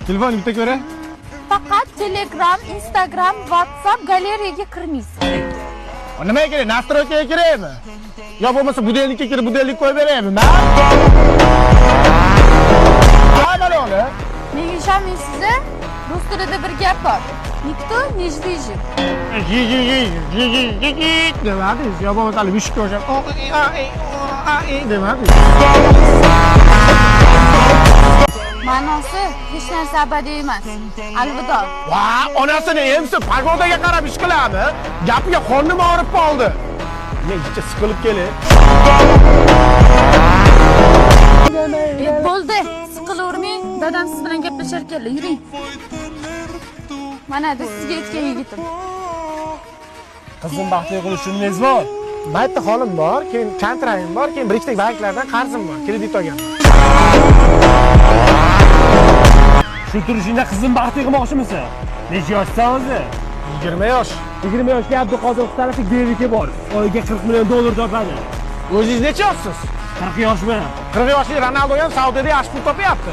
Telefon bitta ko'ra. Faqat Telegram, Instagram, WhatsApp galeriyaga kirmaysiz. Nimaga kerak? Nastroykaga kerakmi? Yo bo'lmasa budelnikka kirib budelnik qo'yib beraymi? Men Menga ishonmaysizmi? Rus tilida bir gap bor. Nikto не движим. demadingiz. Yo bo'lmasa mushukka o'xshab demadingiz. Ma'nosi hech narsa abadiy emas. Alvido. Va, onasini emsi pagodaga qarab ish qiladi. Gapiga qornim og'rib qoldi. Necha siqilib kelib. Bo'ldi. Siqilavermang. Dadam siz bilan gaplashar ekanlar. Yuring. Mana sizga aytgan yigitim. Qizim baxtli qilishimiz bor. Maytda holim bor, keyin kontragim bor, keyin bir ikkita banklardan qarzim bor, kredit olganman. Shu turishingda qizim baxtli qilmoqchimisan? Necha yoshsan o'zi? 20 yosh. 20 yoshga Abduqodir Uxtarovga Devika bor. Oyiga 40 million dollar topadi. O'zingiz necha yoshsiz? 40 yoshman. 40 yoshli Ronaldo ham Saudiyada yaxshi pul topyapti.